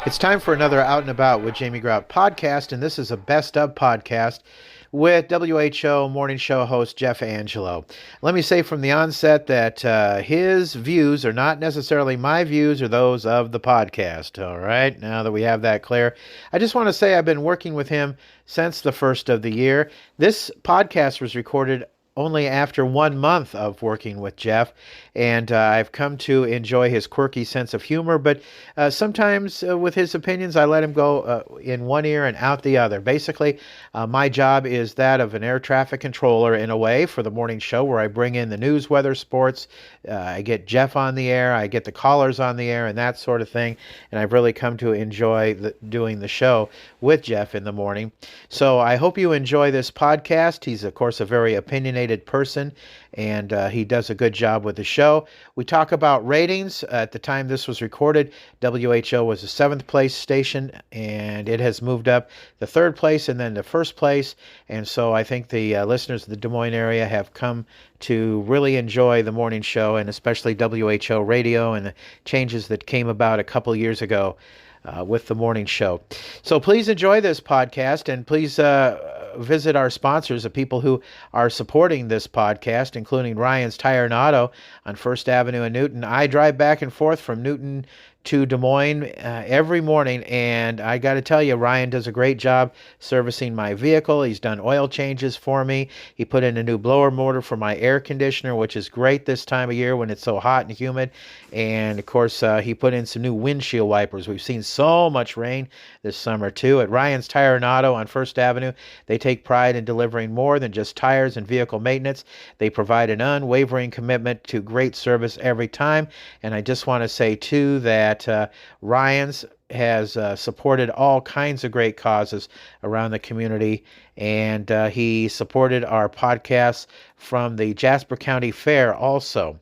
It's time for another Out and About with Jamie Grout podcast, and this is a best of podcast with WHO morning show host Jeff Angelo. Let me say from the onset that his views are not necessarily my views or those of the podcast. All right, now that we have that clear, I just want to say I've been working with him since the first of the year. This podcast was recorded only after 1 month of working with Jeff, and I've come to enjoy his quirky sense of humor, but sometimes with his opinions, I let him go in one ear and out the other. Basically, my job is that of an air traffic controller in a way for the morning show, where I bring in the news, weather, sports. I get Jeff on the air, I get the callers on the air, and that sort of thing, and I've really come to enjoy doing the show with Jeff in the morning. So I hope you enjoy this podcast. He's, of course, a very opinionated person, and he does a good job with the show. We talk about ratings. At the time this was recorded, WHO was a 7th place station, and it has moved up the 3rd place and then the 1st place. And so I think the listeners of the Des Moines area have come to really enjoy the morning show, and especially WHO radio and the changes that came about a couple years ago with the morning show. So please enjoy this podcast, and please visit our sponsors, the people who are supporting this podcast, including Ryan's Tire and Auto on First Avenue in Newton. I drive back and forth from Newton to Des Moines every morning, and I got to tell you, Ryan does a great job servicing my vehicle. He's done oil changes for me. He put in a new blower motor for my air conditioner, which is great this time of year when it's so hot and humid. And of course, he put in some new windshield wipers. We've seen so much rain this summer too. At Ryan's Tire and Auto on First Avenue, they take pride in delivering more than just tires and vehicle maintenance. They provide an unwavering commitment to great service every time. And I just want to say too that Ryan's has supported all kinds of great causes around the community, and he supported our podcasts from the Jasper County Fair also.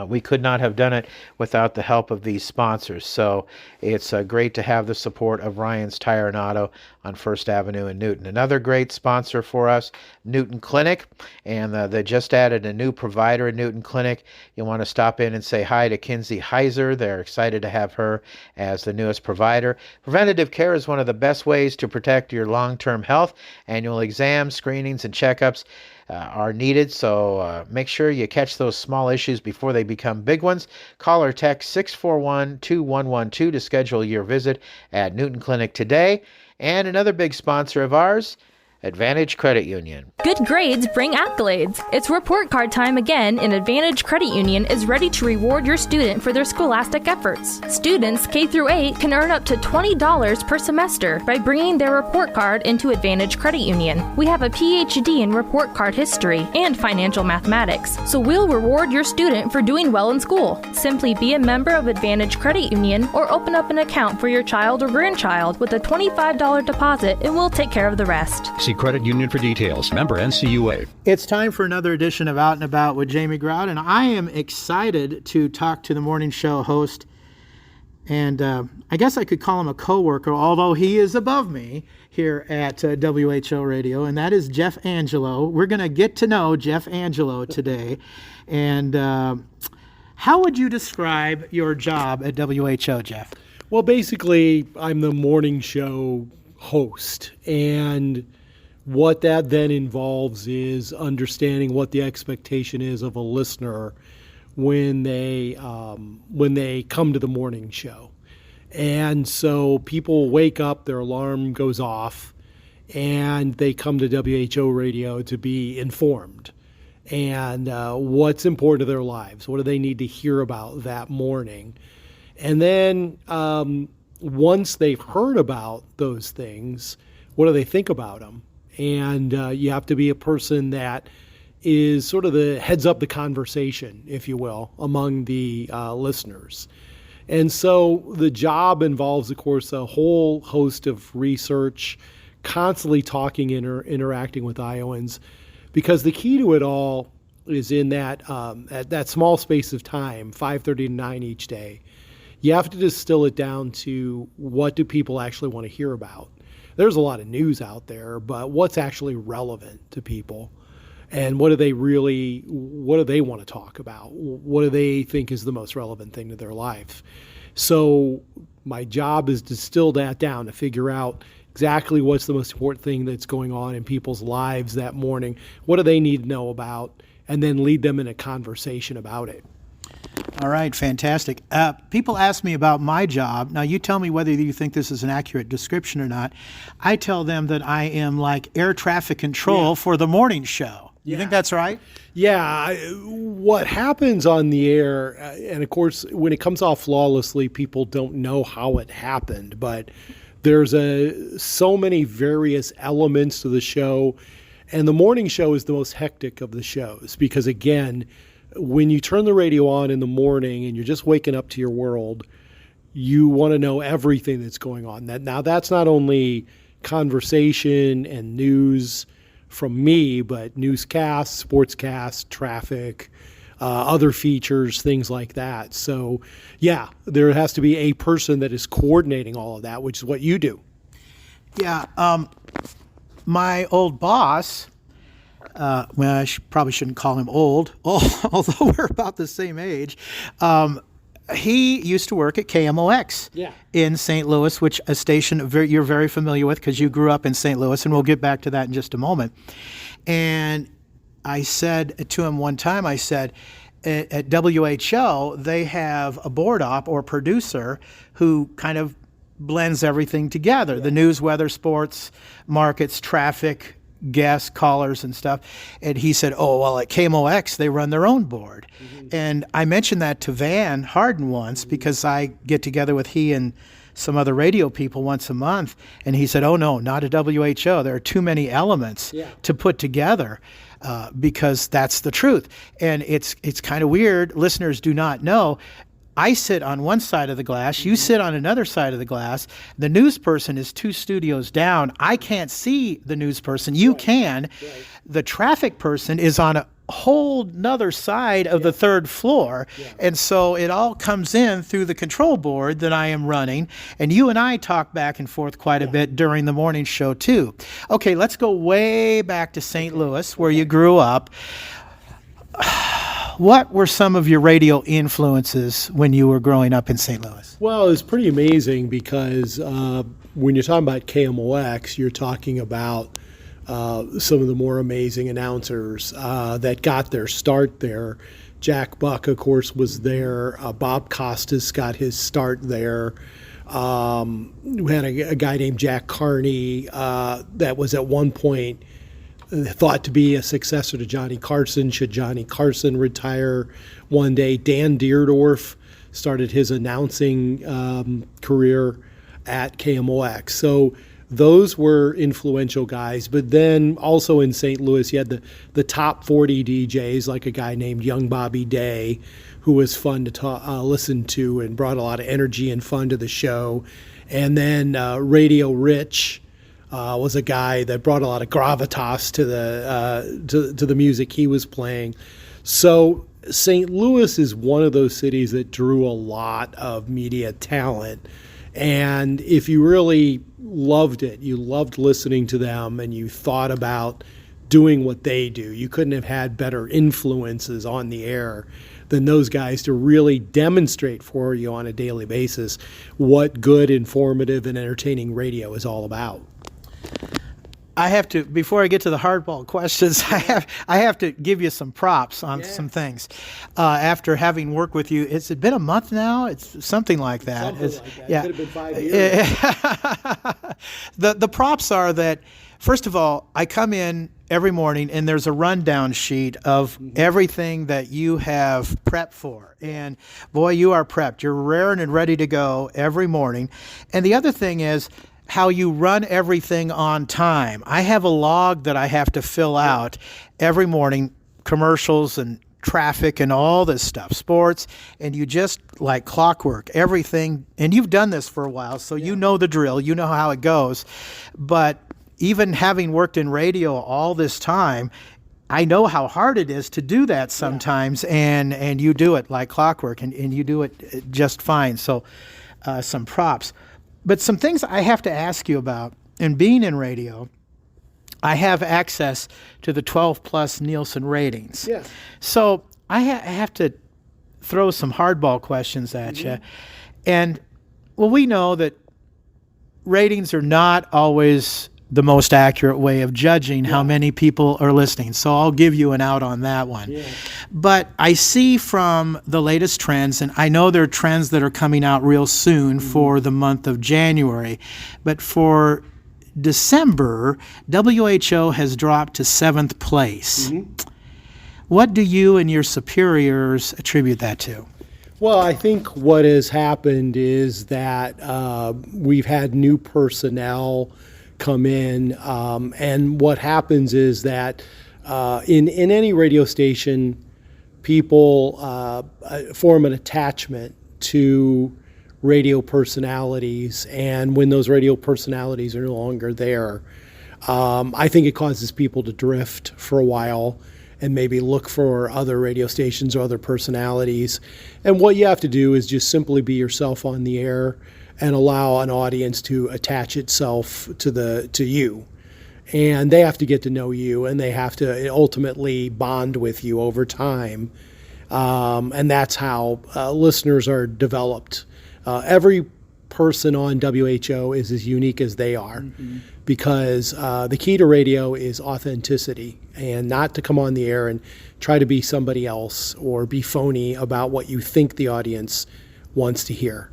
We could not have done it without the help of these sponsors. So it's great to have the support of Ryan's Tire and Auto on First Avenue in Newton. Another great sponsor for us, Newton Clinic, and they just added a new provider in Newton Clinic. You want to stop in and say hi to Kinsey Heiser. They're excited to have her as the newest provider. Preventative care is one of the best ways to protect your long-term health. Annual exams, screenings, and checkups are needed, so make sure you catch those small issues before they become big ones. Call or text 641-2112 to schedule your visit at Newton Clinic today. And another big sponsor of ours, Advantage Credit Union. Good grades bring accolades. It's report card time again, and Advantage Credit Union is ready to reward your student for their scholastic efforts. Students K through 8 can earn up to $20 per semester by bringing their report card into Advantage Credit Union. We have a PhD in report card history and financial mathematics, so we'll reward your student for doing well in school. Simply be a member of Advantage Credit Union or open up an account for your child or grandchild with a $25 deposit, and we'll take care of the rest. See Credit Union for details. Member NCUA. It's time for another edition of Out and About with Jamie Grout, and I am excited to talk to the morning show host, and I guess I could call him a coworker, although he is above me here at WHO Radio, and that is Jeff Angelo. We're going to get to know Jeff Angelo today, and how would you describe your job at WHO, Jeff? Well, basically, I'm the morning show host, and what that then involves is understanding what the expectation is of a listener when they come to the morning show. And so people wake up, their alarm goes off, and they come to WHO Radio to be informed. And what's important to their lives, what do they need to hear about that morning? And then once they've heard about those things, what do they think about them? And you have to be a person that is sort of the heads up the conversation, if you will, among the listeners. And so the job involves, of course, a whole host of research, constantly talking and interacting with Iowans, because the key to it all is in that at that small space of time, 5:30 to 9 each day. You have to distill it down to what do people actually want to hear about. There's a lot of news out there, but what's actually relevant to people? And what do they want to talk about? What do they think is the most relevant thing to their life? So my job is to distill that down to figure out exactly what's the most important thing that's going on in people's lives that morning. What do they need to know about? And then lead them in a conversation about it. All right, fantastic. People ask me about my job. Now, you tell me whether you think this is an accurate description or not. I tell them that I am like air traffic control for the morning show. You think that's right? Yeah. What happens on the air, and of course, when it comes off flawlessly, people don't know how it happened, but there's so many various elements to the show, and the morning show is the most hectic of the shows because, again, when you turn the radio on in the morning and you're just waking up to your world, you want to know everything that's going on. Now, that's not only conversation and news from me, but newscasts, sportscasts, traffic, other features, things like that. So, yeah, there has to be a person that is coordinating all of that, which is what you do. Yeah. My old boss, well, probably shouldn't call him old, although we're about the same age. He used to work at KMOX in St. Louis, which a station you're very familiar with because you grew up in St. Louis, and we'll get back to that in just a moment. And I said to him one time, I said, at WHO, they have a board op or producer who kind of blends everything together, the news, weather, sports, markets, traffic, guests, callers, and stuff. And he said, oh, well, at KMOX, they run their own board. Mm-hmm. And I mentioned that to Van Harden once because I get together with he and some other radio people once a month. And he said, oh, no, not at WHO. There are too many elements to put together because that's the truth. And it's kind of weird. Listeners do not know. I sit on one side of the glass, you sit on another side of the glass. The news person is 2 studios down. I can't see the news person. You can. Right. The traffic person is on a whole nother side of the 3rd floor. Yeah. And so it all comes in through the control board that I am running. And you and I talk back and forth quite a bit during the morning show too. Okay, let's go way back to St. Louis where you grew up. What were some of your radio influences when you were growing up in St. Louis? Well, it's pretty amazing because when you're talking about KMOX, you're talking about some of the more amazing announcers that got their start there. Jack Buck, of course, was there. Bob Costas got his start there. We had a guy named Jack Carney that was at one point thought to be a successor to Johnny Carson. Should Johnny Carson retire one day? Dan Deerdorf started his announcing career at KMOX. So those were influential guys. But then also in St. Louis, you had the top 40 DJs, like a guy named Young Bobby Day, who was fun to listen to and brought a lot of energy and fun to the show. And then Radio Rich was a guy that brought a lot of gravitas to the music he was playing. So St. Louis is one of those cities that drew a lot of media talent. And if you really loved it, you loved listening to them, and you thought about doing what they do, you couldn't have had better influences on the air than those guys to really demonstrate for you on a daily basis what good, informative, and entertaining radio is all about. I have to, before I get to the hardball questions, I have to give you some props on some things. After having worked with you, has it been a month now? It's something like that. Yeah. It could have been 5 years. The props are that, first of all, I come in every morning and there's a rundown sheet of everything that you have prepped for. And boy, you are prepped. You're raring and ready to go every morning. And the other thing is how you run everything on time. I have a log that I have to fill out every morning, commercials and traffic and all this stuff, sports, and you just like clockwork, everything. And you've done this for a while, so you know the drill, you know how it goes. But even having worked in radio all this time, I know how hard it is to do that sometimes, and you do it like clockwork, and you do it just fine. So some props. But some things I have to ask you about, and being in radio, I have access to the 12 plus Nielsen ratings. Yeah. So I have to throw some hardball questions at you. And well, we know that ratings are not always the most accurate way of judging how many people are listening. So I'll give you an out on that one. Yeah. But I see from the latest trends, and I know there are trends that are coming out real soon for the month of January, but for December, WHO has dropped to 7th place. What do you and your superiors attribute that to? Well, I think what has happened is that we've had new personnel come in, and what happens is that in any radio station, people form an attachment to radio personalities, and when those radio personalities are no longer there, I think it causes people to drift for a while and maybe look for other radio stations or other personalities. And what you have to do is just simply be yourself on the air and allow an audience to attach itself to you. And they have to get to know you, and they have to ultimately bond with you over time. And that's how listeners are developed. Every person on WHO is as unique as they are, because the key to radio is authenticity, and not to come on the air and try to be somebody else or be phony about what you think the audience wants to hear.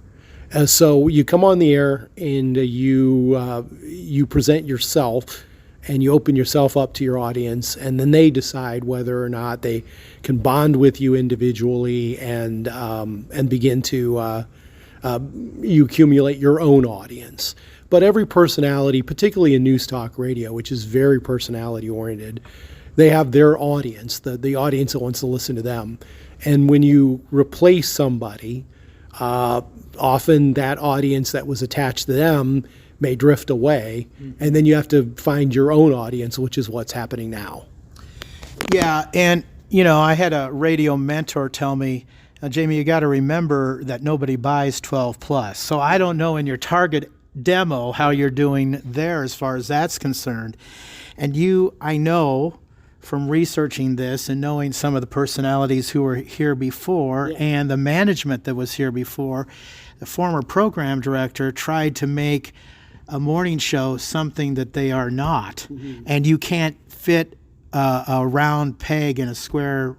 So you come on the air and you present yourself, and you open yourself up to your audience, and then they decide whether or not they can bond with you individually and begin to you accumulate your own audience. But every personality, particularly in news talk radio, which is very personality oriented, they have their audience, the audience that wants to listen to them. And when you replace somebody, often that audience that was attached to them may drift away, and then you have to find your own audience, which is what's happening now. Yeah, and I had a radio mentor tell me, Jamie, you got to remember that nobody buys 12 plus. So I don't know in your target demo how you're doing there as far as that's concerned. And I know from researching this and knowing some of the personalities who were here before and the management that was here before, the former program director tried to make a morning show something that they are not. And you can't fit a round peg in a square,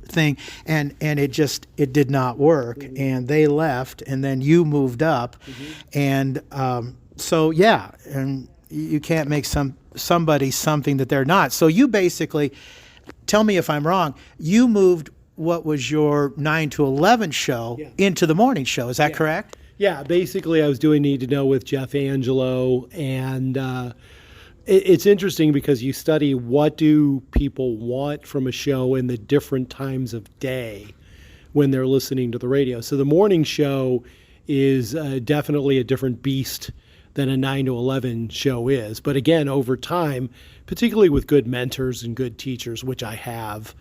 thing, and it did not work, and they left, and then you moved up, and and you can't make somebody something that they're not. So you basically, tell me if I'm wrong, you moved what was your 9 to 11 show into the morning show. Is that correct? Yeah, basically I was doing Need to Know with Jeff Angelo, and it's interesting because you study what do people want from a show in the different times of day when they're listening to the radio. So the morning show is definitely a different beast than a 9 to 11 show is. But again, over time, particularly with good mentors and good teachers, which I have,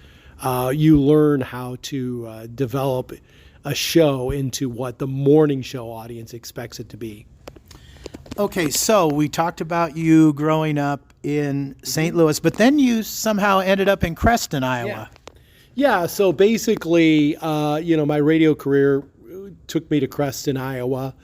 you learn how to develop a show into what the morning show audience expects it to be. Okay, so we talked about you growing up in St. Louis, but then you somehow ended up in Creston, Iowa. Yeah, so basically, my radio career took me to Creston, Iowa.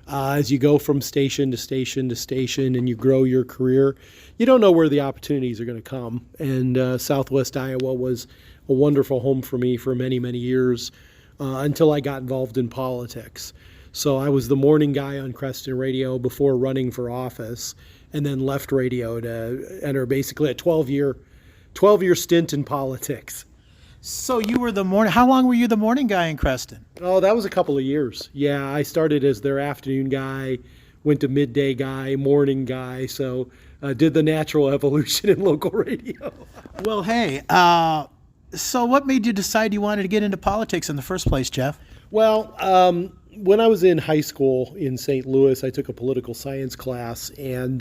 As you go from station to station to station and you grow your career, you don't know where the opportunities are going to come. And Southwest Iowa was a wonderful home for me for many, many years until I got involved in politics. So I was the morning guy on Creston Radio before running for office, and then left radio to enter basically a 12-year stint in politics. So you were how long were you the morning guy in Creston? Oh, that was a couple of years. Yeah, I started as their afternoon guy, went to midday guy, morning guy, so did the natural evolution in local radio. Well, hey, so what made you decide you wanted to get into politics in the first place, Jeff? Well, when I was in high school in St. Louis, I took a political science class, and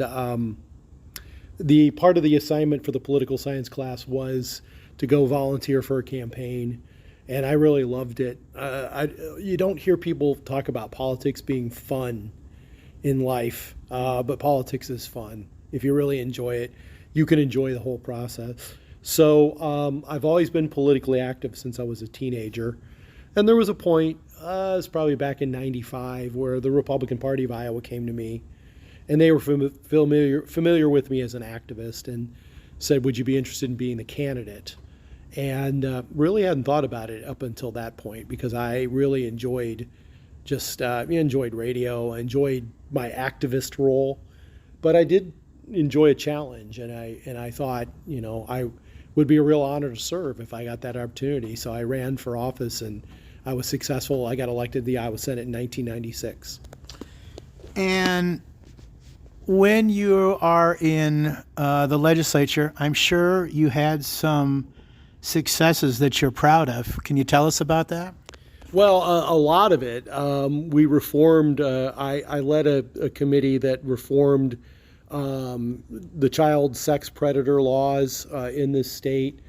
the part of the assignment for the political science class was to go volunteer for a campaign, and I really loved it. You don't hear people talk about politics being fun in life, but politics is fun if you really enjoy it. you can enjoy the whole process. So I've always been politically active since I was a teenager. And there was a point, it was probably back in 95, where the Republican Party of Iowa came to me, and they were familiar with me as an activist and said, would you be interested in being the candidate? And really hadn't thought about it up until that point, because I really enjoyed enjoyed radio, I enjoyed my activist role, but I did enjoy a challenge, and I thought, I would be a real honor to serve if I got that opportunity. So I ran for office, and I was successful. I got elected to the Iowa Senate in 1996. And when you are in the legislature, I'm sure you had some successes that you're proud of. Can you tell us about that? Well, a lot of it. We reformed, I led a committee that reformed the child sex predator laws in this state.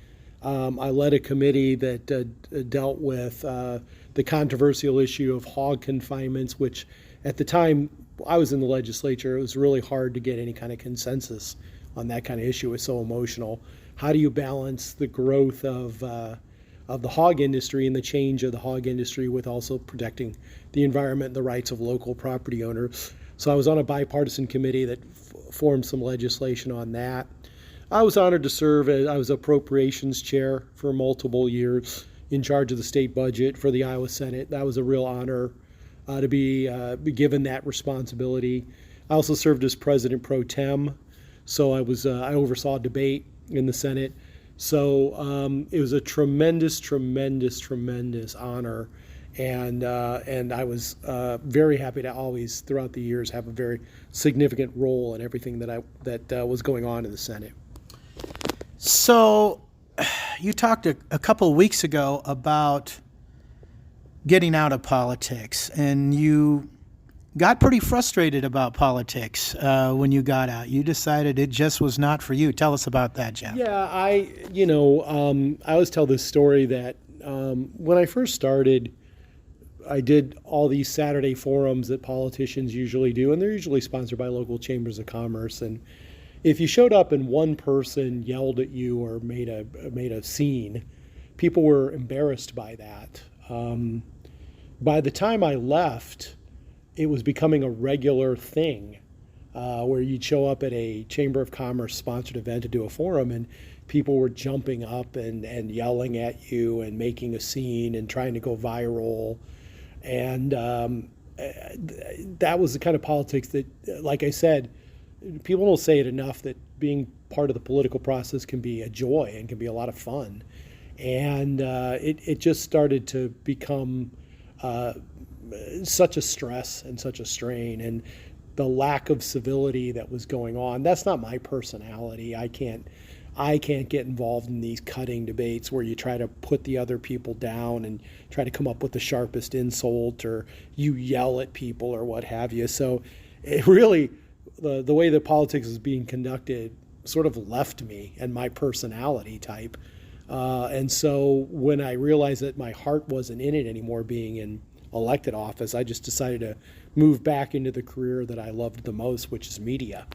I led a committee that dealt with the controversial issue of hog confinements, which at the time I was in the legislature, it was really hard to get any kind of consensus on that kind of issue. It was so emotional. How do you balance the growth of the hog industry and the change of the hog industry with also protecting the environment and the rights of local property owners? So I was on a bipartisan committee that formed some legislation on that. I was honored to serve as I was appropriations chair for multiple years, in charge of the state budget for the Iowa Senate. That was a real honor to be given that responsibility. I also served as president pro tem, so I oversaw debate in the Senate. So it was a tremendous honor, and I was very happy to always, throughout the years, have a very significant role in everything that was going on in the Senate. So you talked a couple of weeks ago about getting out of politics, and you got pretty frustrated about politics when you got out. You decided it just was not for you. Tell us about that, Jeff. Yeah, I always tell this story that when I first started, I did all these Saturday forums that politicians usually do, and they're usually sponsored by local chambers of commerce. And if you showed up and one person yelled at you or made a scene, people were embarrassed by that. By the time I left, it was becoming a regular thing where you'd show up at a Chamber of Commerce sponsored event to do a forum, and people were jumping up and yelling at you and making a scene and trying to go viral. And that was the kind of politics that, like I said, people don't say it enough, that being part of the political process can be a joy and can be a lot of fun. And it just started to become such a stress and such a strain, and the lack of civility that was going on. That's not my personality. I can't get involved in these cutting debates where you try to put the other people down and try to come up with the sharpest insult, or you yell at people or what have you. So it really, the way that politics is being conducted sort of left me and my personality type. And so when I realized that my heart wasn't in it anymore, being in elected office, I just decided to move back into the career that I loved the most, which is media.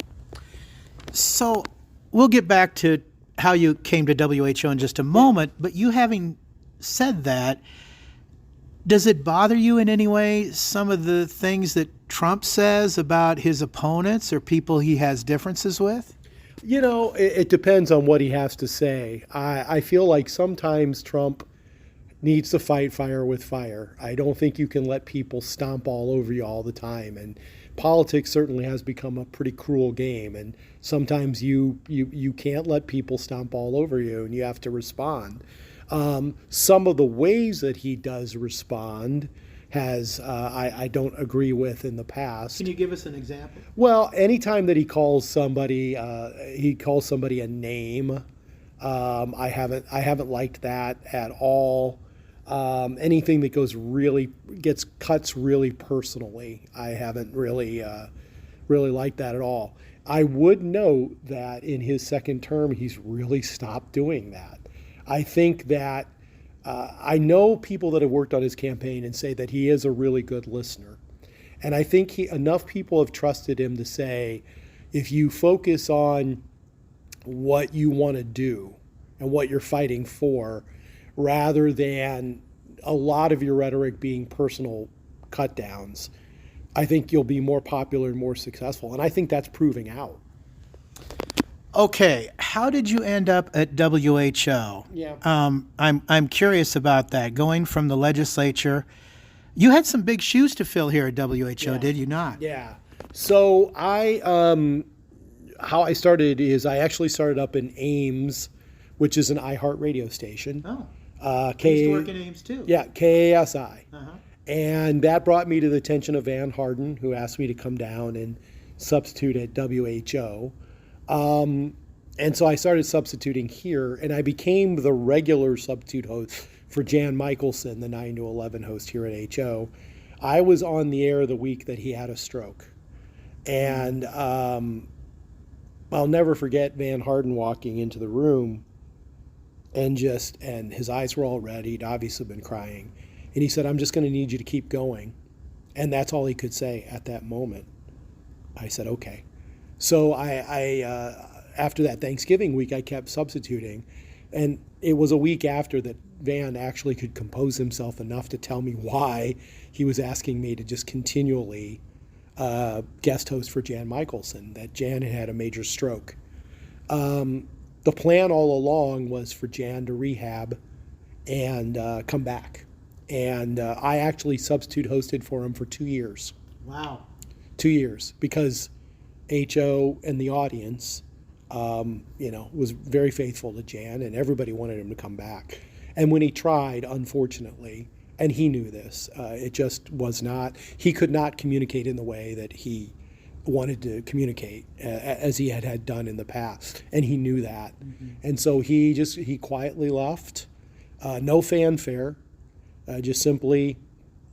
So we'll get back to how you came to WHO in just a moment, but you having said that, does it bother you in any way, some of the things that Trump says about his opponents or people he has differences with? It depends on what he has to say. I feel like sometimes Trump needs to fight fire with fire. I don't think you can let people stomp all over you all the time. And politics certainly has become a pretty cruel game. And sometimes you can't let people stomp all over you, and you have to respond. Some of the ways that he does respond I don't agree with in the past. Can you give us an example? Well, anytime that he calls somebody a name, I haven't liked that at all. Anything that cuts really personally, I haven't really liked that at all. I would note that in his second term, he's really stopped doing that. I think that I know people that have worked on his campaign and say that he is a really good listener. And I think enough people have trusted him to say, if you focus on what you want to do and what you're fighting for, rather than a lot of your rhetoric being personal cut downs, I think you'll be more popular and more successful. And I think that's proving out. Okay, how did you end up at WHO? Yeah. I'm curious about that. Going from the legislature, you had some big shoes to fill here at WHO, did you not? Yeah. So how I started is I actually started up in Ames, which is an iHeart radio station. Oh. I used to work at Ames too. Yeah, KASI. Uh-huh. And that brought me to the attention of Van Harden, who asked me to come down and substitute at WHO. And so I started substituting here, and I became the regular substitute host for Jan Michelson, the 9 to 11 host here at HO. I was on the air the week that he had a stroke. And I'll never forget Van Harden walking into the room and his eyes were all red. He'd obviously been crying. And he said, "I'm just going to need you to keep going." And that's all he could say at that moment. I said, okay. So I after that Thanksgiving week, I kept substituting. And it was a week after that Van actually could compose himself enough to tell me why he was asking me to just continually guest host for Jan Michelson, that Jan had had a major stroke. The plan all along was for Jan to rehab and come back. And I actually substitute hosted for him for 2 years. Wow. 2 years, because HO and the audience, was very faithful to Jan, and everybody wanted him to come back. And when he tried, unfortunately, and he knew this, it just was not, he could not communicate in the way that he wanted to communicate as he had done in the past. And he knew that. Mm-hmm. And so he quietly left, no fanfare, just simply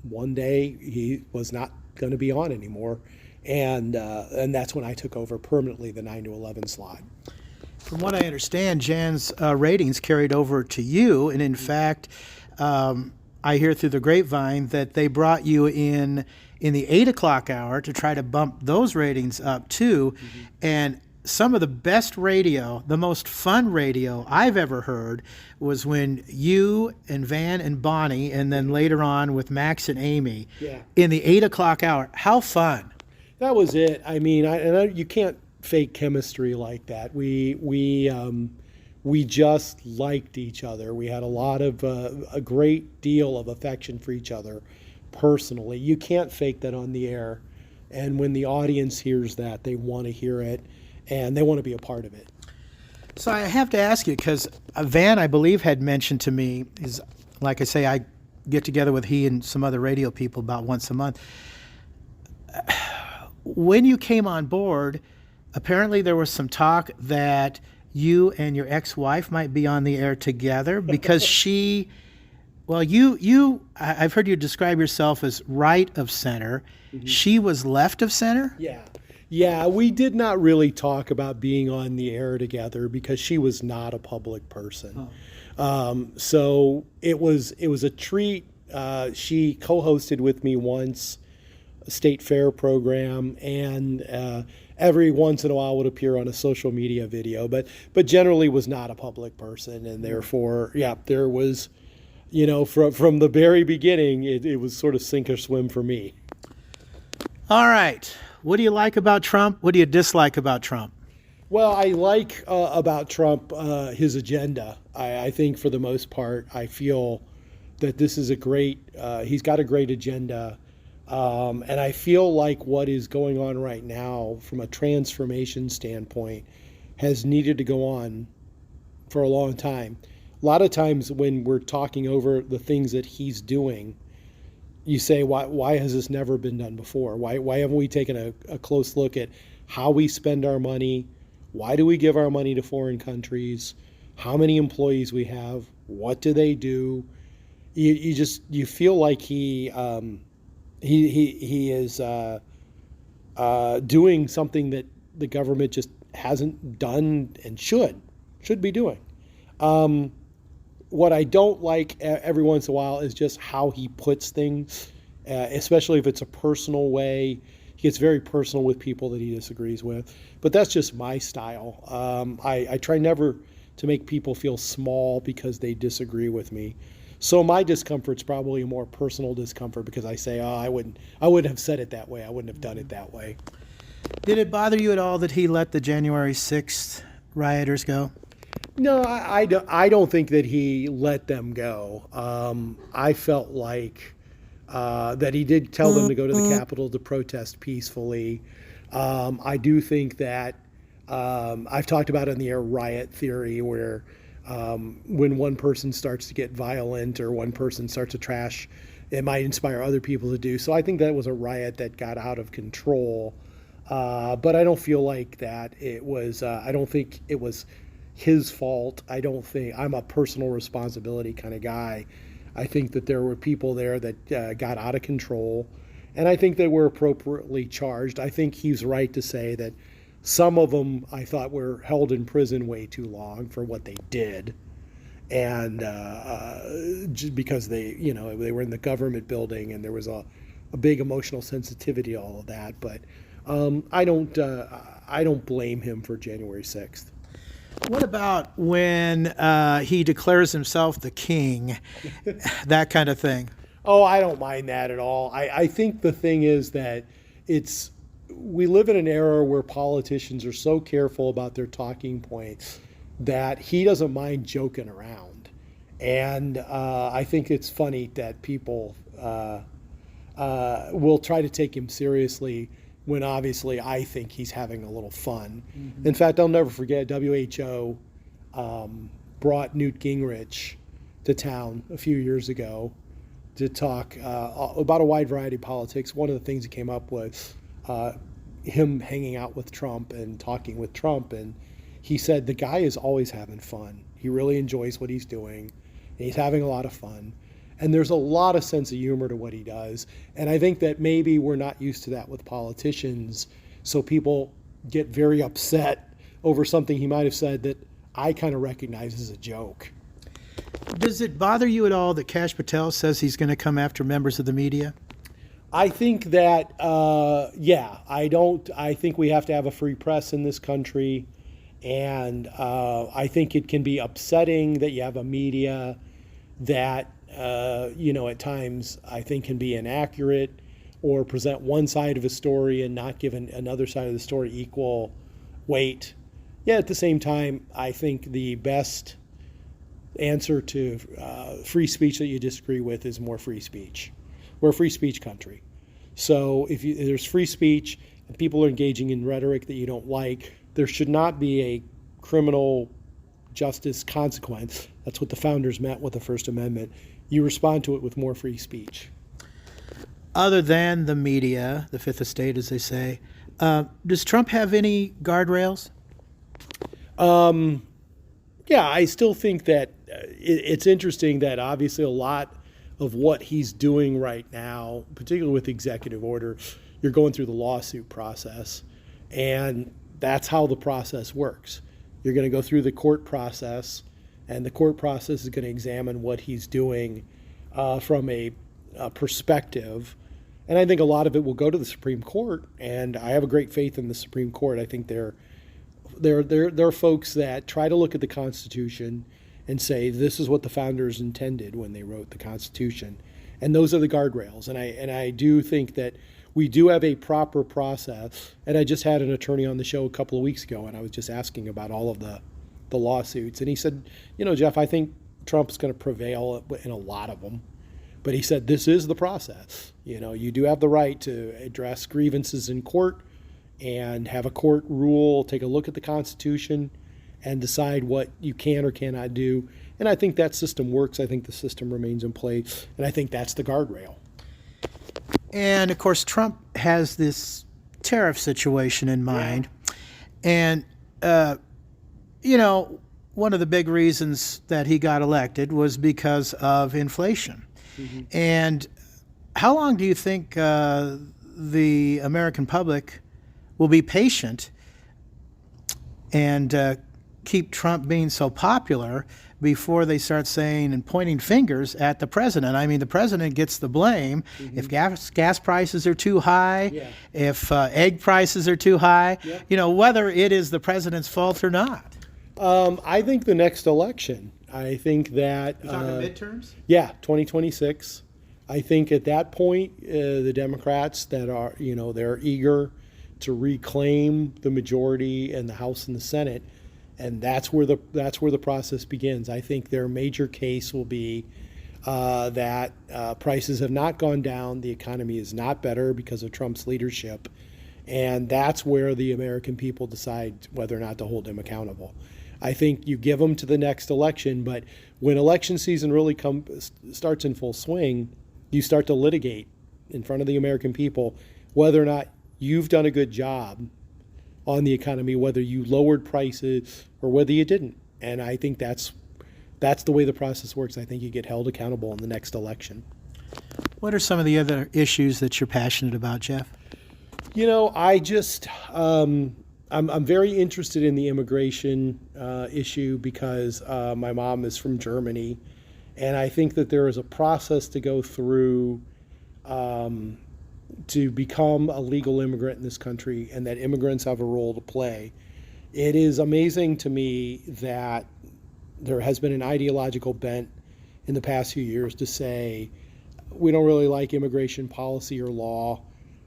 one day he was not going to be on anymore. And that's when I took over permanently the 9 to 11 slot. From what I understand, Jan's ratings carried over to you, and in fact, I hear through the grapevine that they brought you in the 8 o'clock hour to try to bump those ratings up too. Mm-hmm. And some of the best radio, the most fun radio I've ever heard, was when you and Van and Bonnie, and then later on with Max and Amy, in the 8 o'clock hour. How fun! That was it. I mean, you can't fake chemistry like that. We just liked each other. We had a great deal of affection for each other personally. You can't fake that on the air. And when the audience hears that, they want to hear it, and they want to be a part of it. So I have to ask you, because Van, I believe, had mentioned to me, is like I say, I get together with he and some other radio people about once a month. When you came on board, apparently there was some talk that you and your ex-wife might be on the air together because she, well, I've heard you describe yourself as right of center. Mm-hmm. She was left of center? Yeah, we did not really talk about being on the air together because she was not a public person. Oh. So it was a treat. She co-hosted with me once, a state fair program, and every once in a while would appear on a social media video, but generally was not a public person, and therefore, there was, from the very beginning, it was sort of sink or swim for me. All right. What do you like about Trump? What do you dislike about Trump? Well, I like about Trump his agenda. I think for the most part, I feel that this is he's got a great agenda. And I feel like what is going on right now from a transformation standpoint has needed to go on for a long time. A lot of times when we're talking over the things that he's doing, you say, why has this never been done before? Why haven't we taken a close look at how we spend our money? Why do we give our money to foreign countries? How many employees we have? What do they do? You feel like he is doing something that the government just hasn't done and should be doing. What I don't like every once in a while is just how he puts things, especially if it's a personal way. He gets very personal with people that he disagrees with. But that's just my style. I try never to make people feel small because they disagree with me. So my discomfort's probably a more personal discomfort because I say, I wouldn't have said it that way. I wouldn't have done it that way. Did it bother you at all that he let the January 6th rioters go? No, I don't think that he let them go. I felt like that he did tell them to go to the Capitol to protest peacefully. I do think that I've talked about in the air riot theory where when one person starts to get violent or one person starts to trash, it might inspire other people to do. So I think that was a riot that got out of control. But I don't feel like that it was, I don't think it was his fault. I don't think, I'm a personal responsibility kind of guy. I think that there were people there that got out of control, and I think they were appropriately charged. I think he's right to say that some of them I thought were held in prison way too long for what they did, and just because they were in the government building and there was a big emotional sensitivity to all of that. But I don't blame him for January 6th. What about when he declares himself the king, that kind of thing? Oh, I don't mind that at all. I think the thing is that we live in an era where politicians are so careful about their talking points that he doesn't mind joking around. And I think it's funny that people will try to take him seriously when obviously I think he's having a little fun. Mm-hmm. In fact, I'll never forget WHO brought Newt Gingrich to town a few years ago to talk about a wide variety of politics. One of the things that came up was him hanging out with Trump and talking with Trump, and he said the guy is always having fun. He really enjoys what he's doing, and he's having a lot of fun. And there's a lot of sense of humor to what he does. And I think that maybe we're not used to that with politicians, so people get very upset over something he might have said that I kind of recognize as a joke. Does it bother you at all that Kash Patel says he's going to come after members of the media? I think that, I think we have to have a free press in this country. And I think it can be upsetting that you have a media that at times I think can be inaccurate or present one side of a story and not give another side of the story equal weight. Yet at the same time, I think the best answer to free speech that you disagree with is more free speech. We're a free speech country. So if there's free speech and people are engaging in rhetoric that you don't like, there should not be a criminal justice consequence. That's what the founders meant with the First Amendment. You respond to it with more free speech. Other than the media, the fifth estate, as they say, does Trump have any guardrails? Yeah, I still think that it's interesting that obviously a lot of what he's doing right now, particularly with executive order, you're going through the lawsuit process, and that's how the process works. You're going to go through the court process, and the court process is going to examine what he's doing from a perspective. And I think a lot of it will go to the Supreme Court, and I have a great faith in the Supreme Court. I think there are folks that try to look at the Constitution and say this is what the founders intended when they wrote the Constitution, and those are the guardrails. And I do think that we do have a proper process. And I just had an attorney on the show a couple of weeks ago, and I was just asking about all of the lawsuits, and he said, Jeff, I think Trump's going to prevail in a lot of them. But he said, this is the process. You do have the right to address grievances in court and have a court rule, take a look at the Constitution, and decide what you can or cannot do. And I think that system works. I think the system remains in place. And I think that's the guardrail. And, of course, Trump has this tariff situation in mind. Yeah. And, one of the big reasons that he got elected was because of inflation. Mm-hmm. And how long do you think the American public will be patient and keep Trump being so popular before they start saying and pointing fingers at the president. I mean, the president gets the blame if gas prices are too high, if egg prices are too high, whether it is the president's fault or not. I think the next election. I think that... You're talking midterms? Yeah, 2026. I think at that point, the Democrats that are, they're eager to reclaim the majority in the House and the Senate, and that's where the process begins. I think their major case will be that prices have not gone down, the economy is not better because of Trump's leadership, and that's where the American people decide whether or not to hold him accountable. I think you give them to the next election, but when election season really starts in full swing, you start to litigate in front of the American people whether or not you've done a good job on the economy, whether you lowered prices or whether you didn't. And I think that's the way the process works. I think you get held accountable in the next election. What are some of the other issues that you're passionate about, Jeff? I just I'm very interested in the immigration issue because my mom is from Germany, and I think that there is a process to go through to become a legal immigrant in this country, and that immigrants have a role to play. It is amazing to me that there has been an ideological bent in the past few years to say we don't really like immigration policy or law,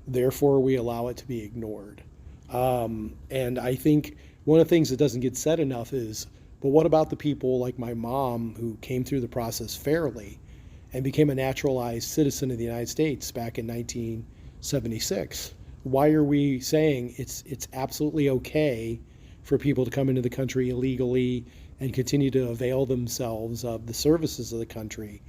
therefore we allow it to be ignored. And I think one of the things that doesn't get said enough is, but what about the people like my mom who came through the process fairly and became a naturalized citizen of the United States back in 1976? Why are we saying it's absolutely okay for people to come into the country illegally and continue to avail themselves of the services of the country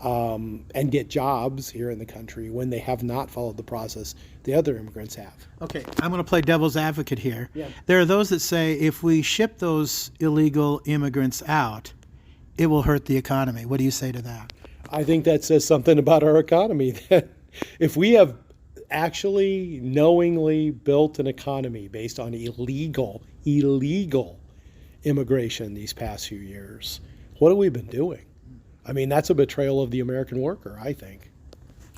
and get jobs here in the country when they have not followed the process the other immigrants have? Okay, I'm going to play devil's advocate here. Yeah. There are those that say if we ship those illegal immigrants out, it will hurt the economy. What do you say to that? I think that says something about our economy. That if we have actually knowingly built an economy based on illegal immigration these past few years, what have we been doing? I mean, that's a betrayal of the American worker, I think.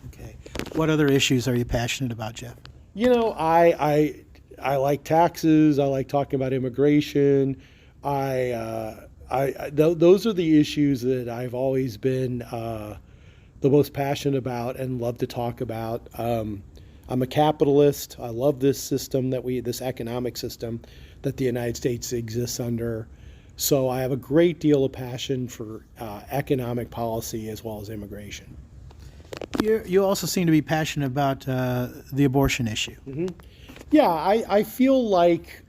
Okay. What other issues are you passionate about, Jeff? I like taxes. I like talking about immigration. Those are the issues that I've always been the most passionate about and love to talk about. I'm a capitalist. I love this system this economic system that the United States exists under. So I have a great deal of passion for economic policy as well as immigration. You also seem to be passionate about the abortion issue. Mm-hmm. Yeah, I feel like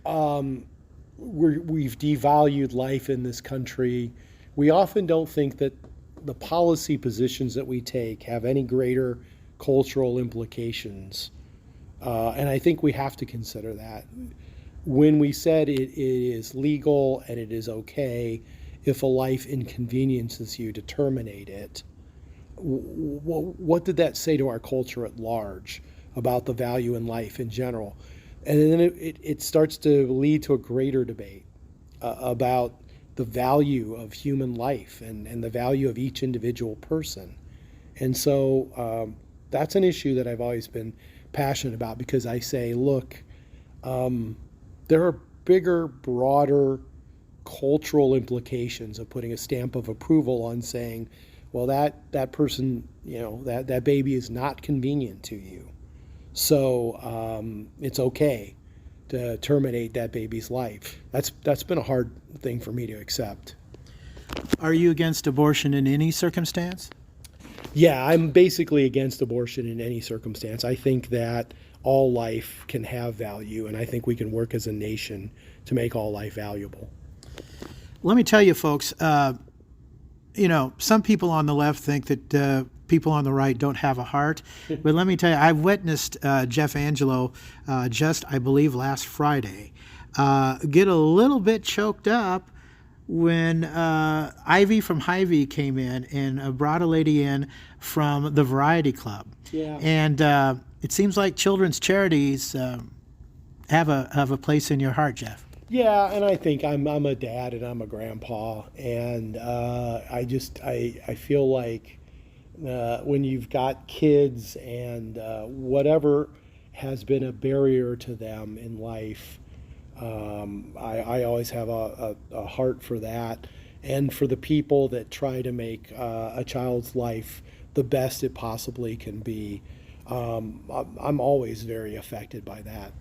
we've devalued life in this country. We often don't think that the policy positions that we take have any greater cultural implications. And I think we have to consider that. When we said it is legal and it is okay if a life inconveniences you to terminate it, what did that say to our culture at large about the value in life in general? And then it starts to lead to a greater debate about the value of human life and the value of each individual person. And so that's an issue that I've always been passionate about, because I say, look, there are bigger, broader cultural implications of putting a stamp of approval on saying, well, that person, that baby is not convenient to you. So it's okay to terminate that baby's life. That's been a hard thing for me to accept. Are you against abortion in any circumstance? Yeah, I'm basically against abortion in any circumstance. I think that all life can have value, and I think we can work as a nation to make all life valuable. Let me tell you, folks, some people on the left think that people on the right don't have a heart. But let me tell you, I've witnessed Jeff Angelo just, I believe, last Friday get a little bit choked up when Ivy from Hy-Vee came in and brought a lady in from the Variety Club. Yeah. And it seems like children's charities have a place in your heart, Jeff. Yeah, and I think I'm a dad and I'm a grandpa, and I feel like when you've got kids and whatever has been a barrier to them in life, I always have a heart for that, and for the people that try to make a child's life the best it possibly can be. I'm always very affected by that.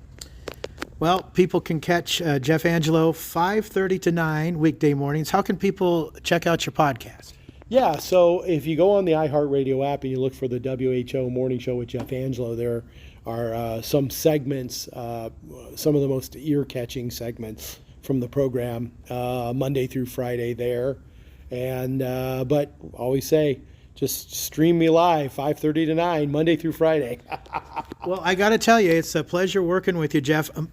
Well, people can catch Jeff Angelo 5:30 to 9 weekday mornings. How can people check out your podcast? Yeah, so if you go on the iHeartRadio app and you look for the WHO Morning Show with Jeff Angelo, there are some segments, some of the most ear-catching segments from the program, Monday through Friday there. And but always say, just stream me live, 5:30 to 9, Monday through Friday. Well, I got to tell you, it's a pleasure working with you, Jeff. And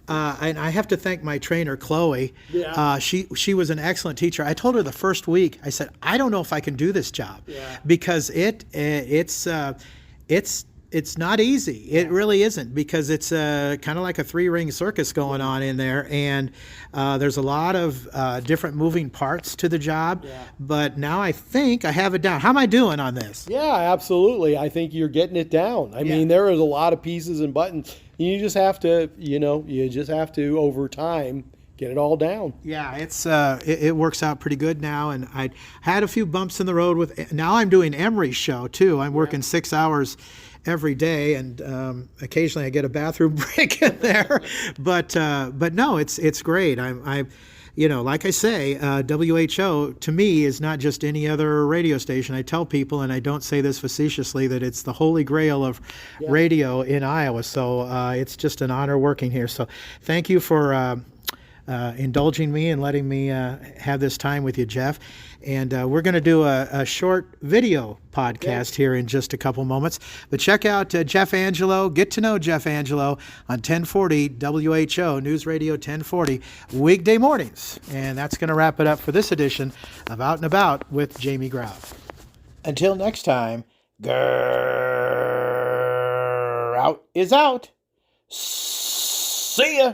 I have to thank my trainer, Chloe. Yeah. She was an excellent teacher. I told her the first week, I said, I don't know if I can do this job, because it's not easy. It really isn't, because it's kind of like a three-ring circus going on in there, and there's a lot of different moving parts to the job. Yeah. But now I think I have it down. How am I doing on this? Yeah, absolutely. I think you're getting it down. I mean, there is a lot of pieces and buttons. You just have to, over time, get it all down. Yeah, it works out pretty good now, and I had a few bumps in the road with. Now I'm doing Emery's show too. I'm working 6 hours every day, and occasionally I get a bathroom break in there. But no, it's great. Like I say, WHO to me is not just any other radio station. I tell people, and I don't say this facetiously, that it's the holy grail of radio in Iowa. So it's just an honor working here. So thank you for indulging me and letting me have this time with you, Jeff. And we're going to do a short video podcast here in just a couple moments. But check out Jeff Angelo. Get to know Jeff Angelo on 1040 WHO, News Radio 1040, weekday mornings. And that's going to wrap it up for this edition of Out and About with Jamie Grout. Until next time, Grout is out. See ya.